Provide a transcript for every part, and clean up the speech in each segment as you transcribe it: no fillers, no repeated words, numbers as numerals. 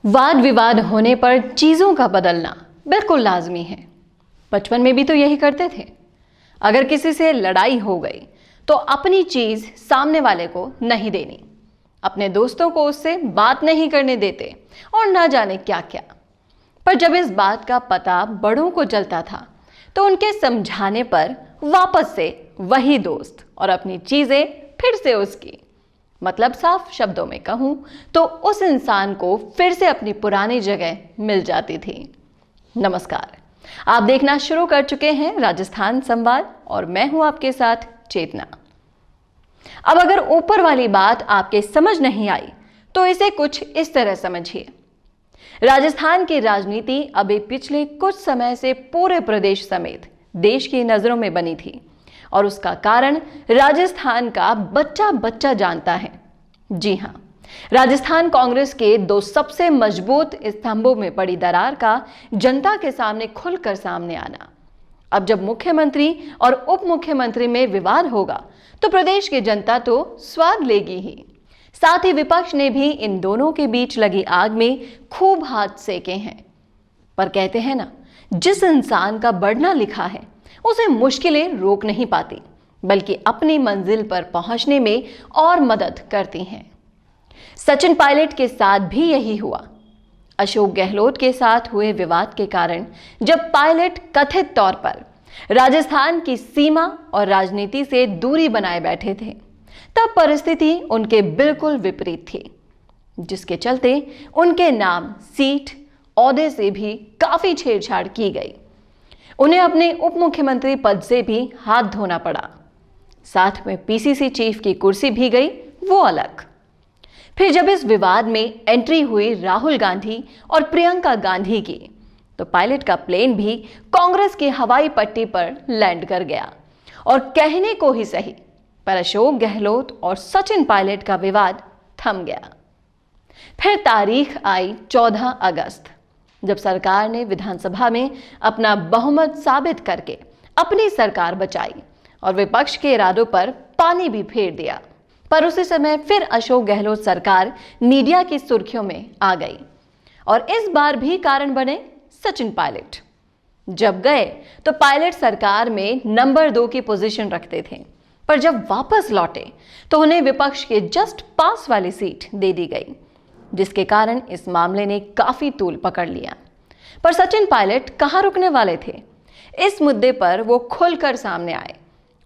वाद विवाद होने पर चीज़ों का बदलना बिल्कुल लाजमी है। बचपन में भी तो यही करते थे। अगर किसी से लड़ाई हो गई तो अपनी चीज़ सामने वाले को नहीं देनी, अपने दोस्तों को उससे बात नहीं करने देते और ना जाने क्या क्या। पर जब इस बात का पता बड़ों को चलता था तो उनके समझाने पर वापस से वही दोस्त और अपनी चीज़ें फिर से उसकी। मतलब साफ शब्दों में कहूं तो उस इंसान को फिर से अपनी पुरानी जगह मिल जाती थी। नमस्कार, आप देखना शुरू कर चुके हैं राजस्थान संवाद और मैं हूं आपके साथ चेतना। अब अगर ऊपर वाली बात आपके समझ नहीं आई तो इसे कुछ इस तरह समझिए। राजस्थान की राजनीति अभी पिछले कुछ समय से पूरे प्रदेश समेत देश की नजरों में बनी थी और उसका कारण राजस्थान का बच्चा बच्चा जानता है। जी हां, राजस्थान कांग्रेस के दो सबसे मजबूत स्तंभों में पड़ी दरार का जनता के सामने खुलकर सामने आना। अब जब मुख्यमंत्री और उप मुख्यमंत्री में विवाद होगा तो प्रदेश की जनता तो स्वाद लेगी ही, साथ ही विपक्ष ने भी इन दोनों के बीच लगी आग में खूब हाथ सेके हैं। पर कहते हैं ना, जिस इंसान का बढ़ना लिखा है उसे मुश्किलें रोक नहीं पाती, बल्कि अपनी मंजिल पर पहुंचने में और मदद करती हैं। सचिन पायलट के साथ भी यही हुआ। अशोक गहलोत के साथ हुए विवाद के कारण जब पायलट कथित तौर पर राजस्थान की सीमा और राजनीति से दूरी बनाए बैठे थे, तब परिस्थिति उनके बिल्कुल विपरीत थी, जिसके चलते उनके नाम, सीट, ओहदे से भी काफी छेड़छाड़ की गई। उन्हें अपने उप मुख्यमंत्री पद से भी हाथ धोना पड़ा, साथ में पीसीसी चीफ की कुर्सी भी गई, वो अलग। फिर जब इस विवाद में एंट्री हुई राहुल गांधी और प्रियंका गांधी की, तो पायलट का प्लेन भी कांग्रेस की हवाई पट्टी पर लैंड कर गया। और कहने को ही सही, पर अशोक गहलोत और सचिन पायलट का विवाद थम गया। फिर तारीख आई 14 अगस्त, जब सरकार ने विधानसभा में अपना बहुमत साबित करके अपनी सरकार बचाई और विपक्ष के इरादों पर पानी भी फेर दिया। पर उसी समय फिर अशोक गहलोत सरकार मीडिया की सुर्खियों में आ गई और इस बार भी कारण बने सचिन पायलट। जब गए तो पायलट सरकार में नंबर 2 की पोजीशन रखते थे, पर जब वापस लौटे तो उन्हें विपक्ष के जस्ट पास वाली सीट दे दी गई, जिसके कारण इस मामले ने काफी तूल पकड़ लिया। पर सचिन पायलट कहां रुकने वाले थे? इस मुद्दे पर वो खुलकर सामने आए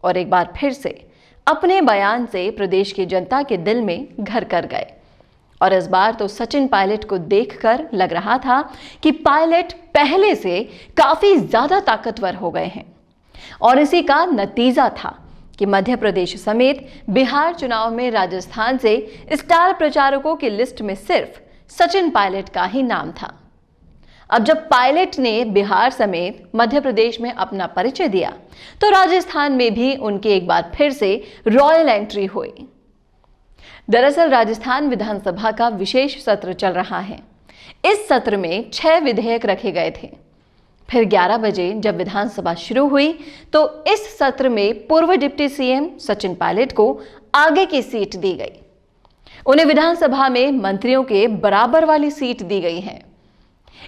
और एक बार फिर से अपने बयान से प्रदेश की जनता के दिल में घर कर गए। और इस बार तो सचिन पायलट को देखकर लग रहा था कि पायलट पहले से काफी ज्यादा ताकतवर हो गए हैं। और इसी का नतीजा था कि मध्य प्रदेश समेत बिहार चुनाव में राजस्थान से स्टार प्रचारकों की लिस्ट में सिर्फ सचिन पायलट का ही नाम था। अब जब पायलट ने बिहार समेत मध्य प्रदेश में अपना परिचय दिया तो राजस्थान में भी उनकी एक बार फिर से रॉयल एंट्री हुई। दरअसल राजस्थान विधानसभा का विशेष सत्र चल रहा है। इस सत्र में 6 विधेयक रखे गए थे। फिर 11 बजे जब विधानसभा शुरू हुई तो इस सत्र में पूर्व डिप्टी सीएम सचिन पायलट को आगे की सीट दी गई। उन्हें विधानसभा में मंत्रियों के बराबर वाली सीट दी गई है।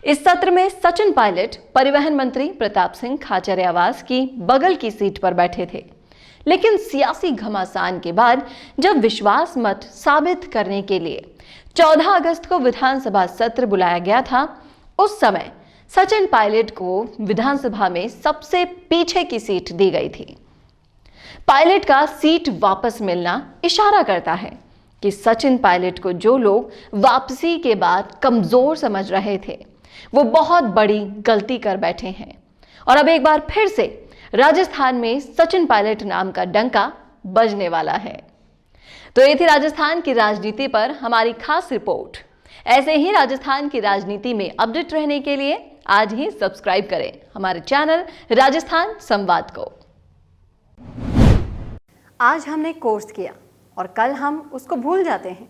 इस सत्र में सचिन पायलट परिवहन मंत्री प्रताप सिंह खाचरियावास की बगल की सीट पर बैठे थे। लेकिन सियासी घमासान के बाद जब विश्वास मत साबित करने के लिए 14 अगस्त को विधानसभा सत्र बुलाया गया था, उस समय सचिन पायलट को विधानसभा में सबसे पीछे की सीट दी गई थी। पायलट का सीट वापस मिलना इशारा करता है कि सचिन पायलट को जो लोग वापसी के बाद कमजोर समझ रहे थे, वो बहुत बड़ी गलती कर बैठे हैं। और अब एक बार फिर से राजस्थान में सचिन पायलट नाम का डंका बजने वाला है। तो ये थी राजस्थान की राजनीति पर हमारी खास रिपोर्ट। ऐसे ही राजस्थान की राजनीति में अपडेट रहने के लिए आज ही सब्सक्राइब करें हमारे चैनल राजस्थान संवाद को। आज हमने कोर्स किया और कल हम उसको भूल जाते हैं।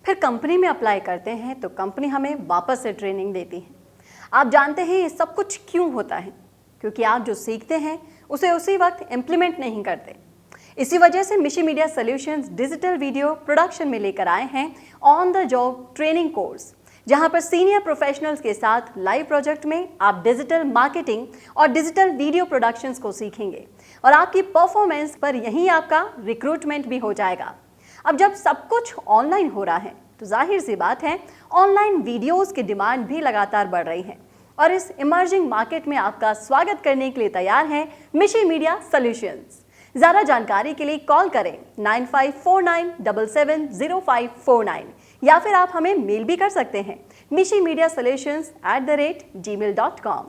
फिर कंपनी में अप्लाई करते हैं तो कंपनी हमें वापस से ट्रेनिंग देती है। आप जानते हैं ये सब कुछ क्यों होता है? क्योंकि आप जो सीखते हैं उसे उसी वक्त इम्प्लीमेंट नहीं करते। इसी वजह से मिशी media solutions digital video production में लेकर आए हैं on the job training course जहां पर सीनियर प्रोफेशनल्स के साथ लाइव प्रोजेक्ट में आप डिजिटल मार्केटिंग और डिजिटल वीडियो प्रोडक्शंस को सीखेंगे और आपकी परफॉर्मेंस पर यहीं आपका रिक्रूटमेंट भी हो जाएगा। अब जब सब कुछ ऑनलाइन हो रहा है तो जाहिर सी बात है ऑनलाइन वीडियोस की डिमांड भी लगातार बढ़ रही है और इस इमर्जिंग मार्केट में आपका स्वागत करने के लिए तैयार है मिशी मीडिया सॉल्यूशंस। ज़्यादा जानकारी के लिए कॉल करें 9549770549 या फिर आप हमें मेल भी कर सकते हैं mishimedia solutions@gmail.com।